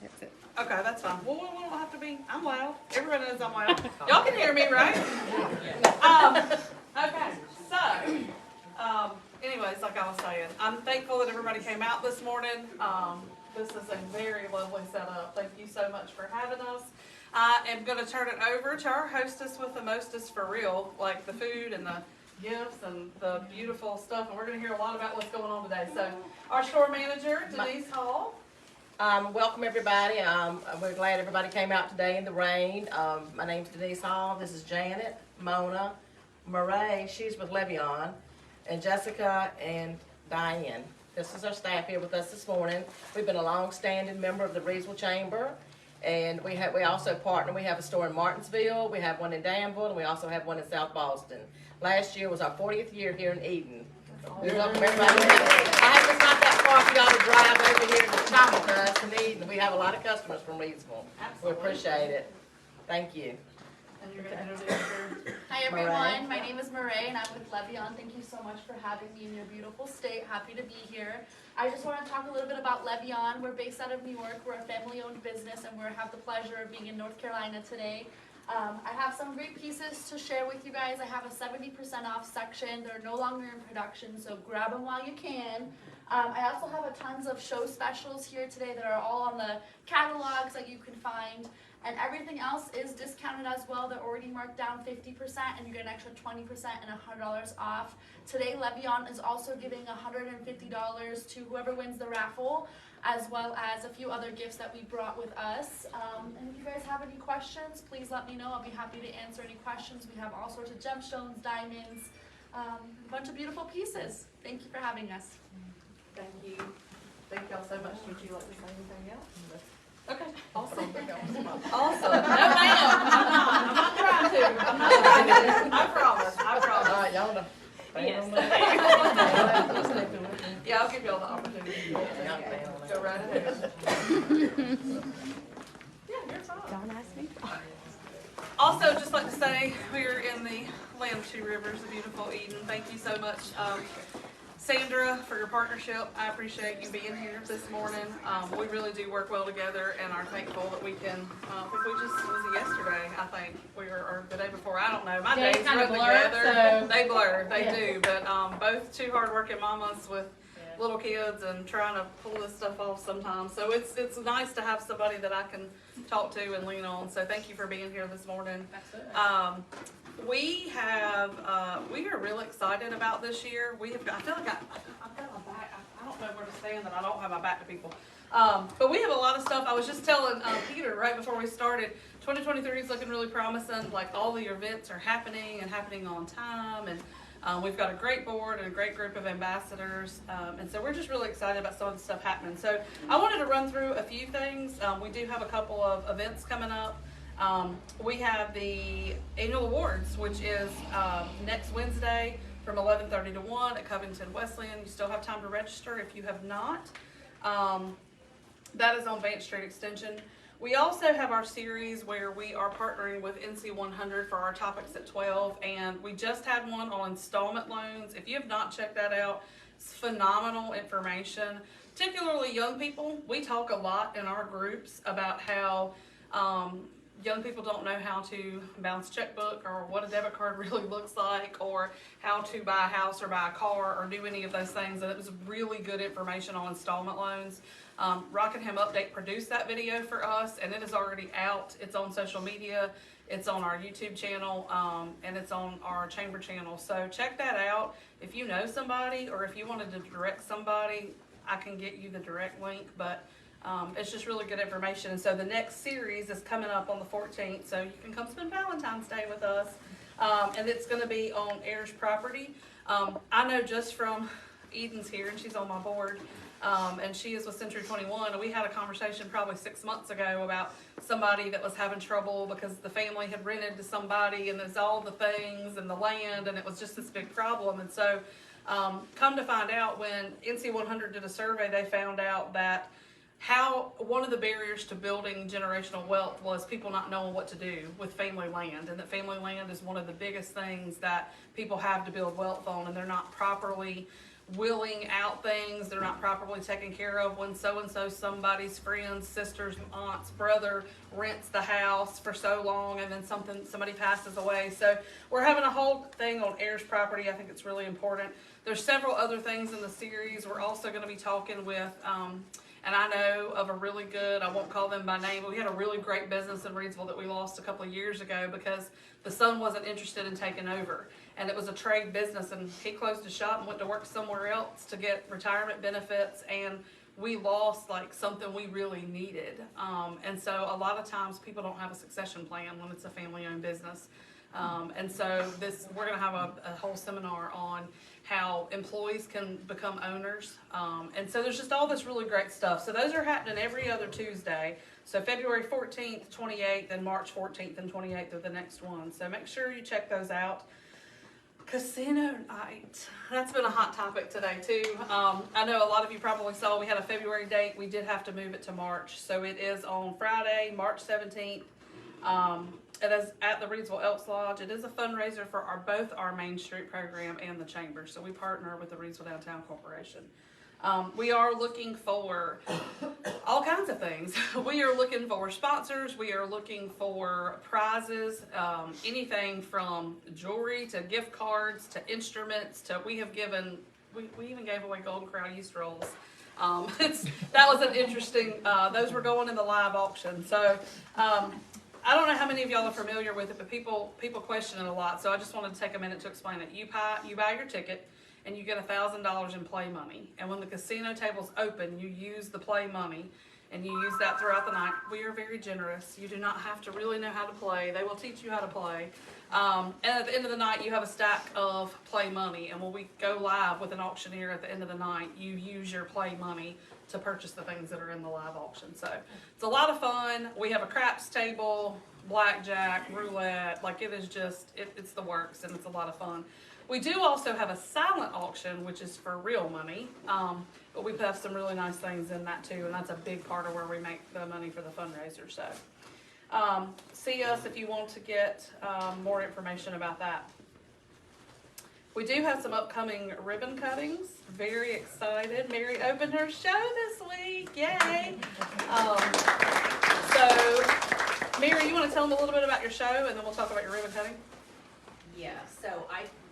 That's it. Okay, that's fine. Well, we don't have to be, I'm loud. Everybody knows I'm loud. Y'all can hear me, right? Okay, so, anyways, like I was saying, I'm thankful that everybody came out this morning. This is a very lovely setup. Thank you so much for having us. I am gonna turn it over to our hostess with the mostest for real, like the food and the gifts and the beautiful stuff, and we're gonna hear a lot about what's going on today. So, our store manager, Denise Hall. Welcome everybody. We're glad everybody came out today in the rain. My name's Denise Hall. This is Janet, Mona, Murray, she's with Levion, and Jessica and Diane. This is our staff here with us this morning. We've been a long-standing member of the Reedsville Chamber, and we also partner. We have a store in Martinsville, we have one in Danville, and we also have one in South Boston. Last year was our 40th year here in Eden. We welcome everybody. I hope it's not that far for y'all to drive over here to shop with us in Eden. We have a lot of customers from Reedsville. We appreciate it. Thank you. And you're gonna introduce your Hi everyone, my name is Murray and I'm with Levion. Thank you so much for having me in your beautiful state. Happy to be here. I just want to talk a little bit about Levion. We're based out of New York. We're a family-owned business and we have the pleasure of being in North Carolina today. I have some great pieces to share with you guys. I have a 70% off section. They're no longer in production, so grab them while you can. I also have tons of show specials here today that are all on the catalogs that you can find. And everything else is discounted as well. They're already marked down 50% and you get an extra 20% and $100 off. Today, Levion is also giving $150 to whoever wins the raffle, as well as a few other gifts that we brought with us. And if you guys have any questions, please let me know. I'll be happy to answer any questions. We have all sorts of gemstones, diamonds, a bunch of beautiful pieces. Thank you for having us. Thank you. Thank y'all so much. Would you like to say anything else? Okay, awesome. Awesome. No, ma'am, I'm not trying to. I'm not trying to. I promise. All right, y'all know. Yes. Yeah, I'll give y'all the opportunity. Go right ahead. Yeah, you're fine. Don't ask me. Also, just like to say, we're in the land of two rivers, the beautiful Eden. Thank you so much, Sandra, for your partnership. I appreciate you being here this morning. We really do work well together and are thankful that we can, I think we just, was it yesterday, I think, or the day before, I don't know. My days run together. They blur, they do, but both two hardworking mamas with little kids and trying to pull this stuff off sometimes. So it's nice to have somebody that I can talk to and lean on. So thank you for being here this morning. We are really excited about this year. I feel like I've got my back. I don't know where to stand that I don't have my back to people. But we have a lot of stuff. I was just telling Peter right before we started, 2023 is looking really promising. Like all the events are happening and happening on time. And we've got a great board and a great group of ambassadors. And so we're just really excited about some of the stuff happening. So I wanted to run through a few things. We do have a couple of events coming up. We have the annual awards, which is next Wednesday from 11:30 to 1 at Covington Wesleyan. You still have time to register if you have not. That is on Vance Street Extension. We also have our series where we are partnering with NC 100 for our topics at 12, and we just had one on installment loans. If you have not checked that out, it's phenomenal information, particularly young people. We talk a lot in our groups about how young people don't know how to balance a checkbook or what a debit card really looks like or how to buy a house or buy a car or do any of those things. And it was really good information on installment loans. Rockingham Update produced that video for us and it is already out. It's on social media, it's on our YouTube channel, and it's on our chamber channel. So check that out. If you know somebody or if you wanted to direct somebody, I can get you the direct link, but it's just really good information. And so the next series is coming up on the 14th, so you can come spend Valentine's Day with us. And it's going to be on Ayers property. I know just from Eden's here, and she's on my board, and she is with Century 21, and we had a conversation probably 6 months ago about somebody that was having trouble because the family had rented to somebody, and there's all the things and the land, and it was just this big problem. And so come to find out, when NC 100 did a survey, they found out that how one of the barriers to building generational wealth was people not knowing what to do with family land, and that family land is one of the biggest things that people have to build wealth on, and they're not properly willing out things, they're not properly taken care of when so-and-so, somebody's friend's sister's aunt's brother rents the house for so long and then somebody passes away. So we're having a whole thing on heirs property. I think it's really important. There's several other things in the series. We're also going to be talking with, and I know of a really good, I won't call them by name, but we had a really great business in Reedsville that we lost a couple of years ago because the son wasn't interested in taking over. And it was a trade business, and he closed his shop and went to work somewhere else to get retirement benefits, and we lost like something we really needed. And so a lot of times people don't have a succession plan when it's a family-owned business. And so we're gonna have a whole seminar on how employees can become owners. And so there's just all this really great stuff. So those are happening every other Tuesday. So February 14th, 28th, and March 14th and 28th are the next ones. So make sure you check those out. Casino night. That's been a hot topic today too. I know a lot of you probably saw we had a February date. We did have to move it to March. So it is on Friday, March 17th. It is at the Reedsville Elks Lodge. It is a fundraiser for both our Main Street program and the Chamber. So we partner with the Reedsville Downtown Corporation. We are looking for all kinds of things. We are looking for sponsors. We are looking for prizes, anything from jewelry to gift cards to instruments to we even gave away Golden Crown yeast rolls. That was an interesting, those were going in the live auction. So I don't know how many of y'all are familiar with it, but people question it a lot. So I just wanted to take a minute to explain it. You buy your ticket, and you get $1,000 in play money. And when the casino tables open, you use the play money, and you use that throughout the night. We are very generous. You do not have to really know how to play. They will teach you how to play. And at the end of the night, you have a stack of play money. And when we go live with an auctioneer at the end of the night, you use your play money to purchase the things that are in the live auction. So it's a lot of fun. We have a craps table, blackjack, roulette. Like it is just, it's the works, and it's a lot of fun. We do also have a silent auction, which is for real money, but we have some really nice things in that too, and that's a big part of where we make the money for the fundraiser. So see us if you want to get more information about that. We do have some upcoming ribbon cuttings. Very excited. Mary opened her show this week. Yay! So, Mary, you want to tell them a little bit about your show, and then we'll talk about your ribbon cutting? Yeah, so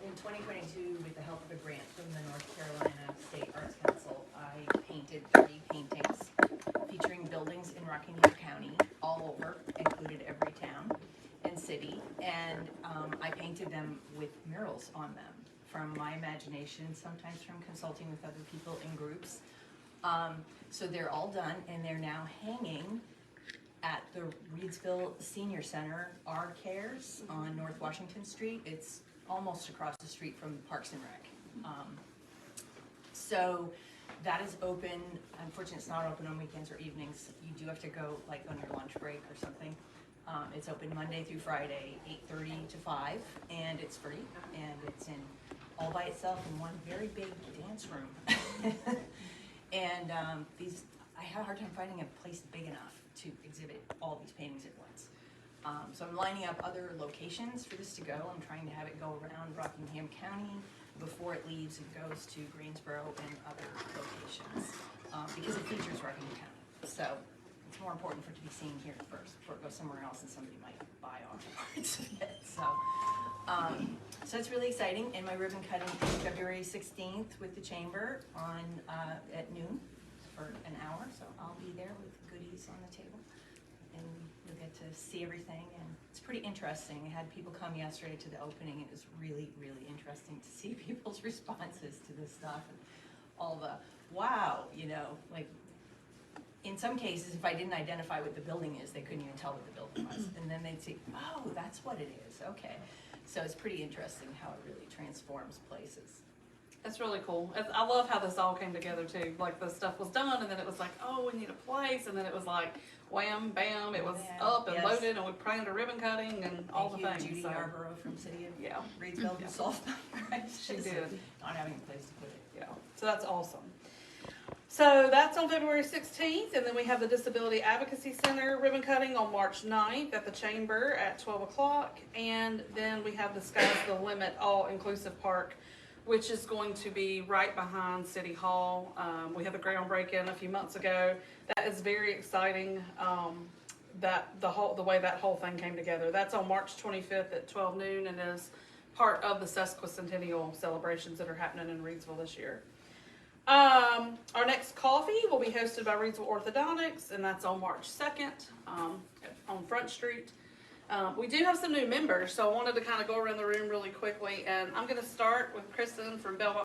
in 2022, with the help of a grant from the North Carolina State Arts Council, I painted 30 paintings featuring buildings in Rockingham County, all over, included every town and city, and I painted them with murals on them from my imagination, sometimes from consulting with other people in groups. So they're all done, and they're now hanging at the Reedsville Senior Center, Our Cares on North Washington Street. It's almost across the street from Parks and Rec. So that is open. Unfortunately, it's not open on weekends or evenings. You do have to go like on your lunch break or something. It's open Monday through Friday, 8:30 to 5, and it's free, and it's in all by itself in one very big dance room. And I had a hard time finding a place big enough to exhibit all these paintings at once. So I'm lining up other locations for this to go. I'm trying to have it go around Rockingham County before it leaves and goes to Greensboro and other locations, because it features Rockingham County. So it's more important for it to be seen here first before it goes somewhere else and somebody might buy off parts of it. So it's really exciting. And my ribbon cutting is February 16th with the Chamber at noon for an hour. So I'll be there with goodies on the table, and you'll get to see everything. And it's pretty interesting. I had people come yesterday to the opening. It was really, really interesting to see people's responses to this stuff and all the wow, like in some cases, if I didn't identify what the building is, they couldn't even tell what the building was. And then they'd say, oh, that's what it is. Okay. So it's pretty interesting how it really transforms places. That's really cool. I love how this all came together too. Like the stuff was done, and then it was like, oh, we need a place, and then it was like, wham, bam, it was up and loaded, and we planned a ribbon cutting and all the things. Judy Yarborough from City of Reedsville who solved my crisis. She did. Not having a place to put it. Yeah, so that's awesome. So that's on February 16th, and then we have the Disability Advocacy Center ribbon cutting on March 9th at the Chamber at 12 o'clock, and then we have the Sky's the Limit all-inclusive park which is going to be right behind City Hall. We had the groundbreaking a few months ago. That is very exciting. The way that whole thing came together. That's on March 25th at 12 noon and is part of the sesquicentennial celebrations that are happening in Reidsville this year. Our next coffee will be hosted by Reidsville Orthodontics, and that's on March 2nd on Front Street. We do have some new members, so I wanted to kind of go around the room really quickly, and I'm going to start with Kristen from Belmont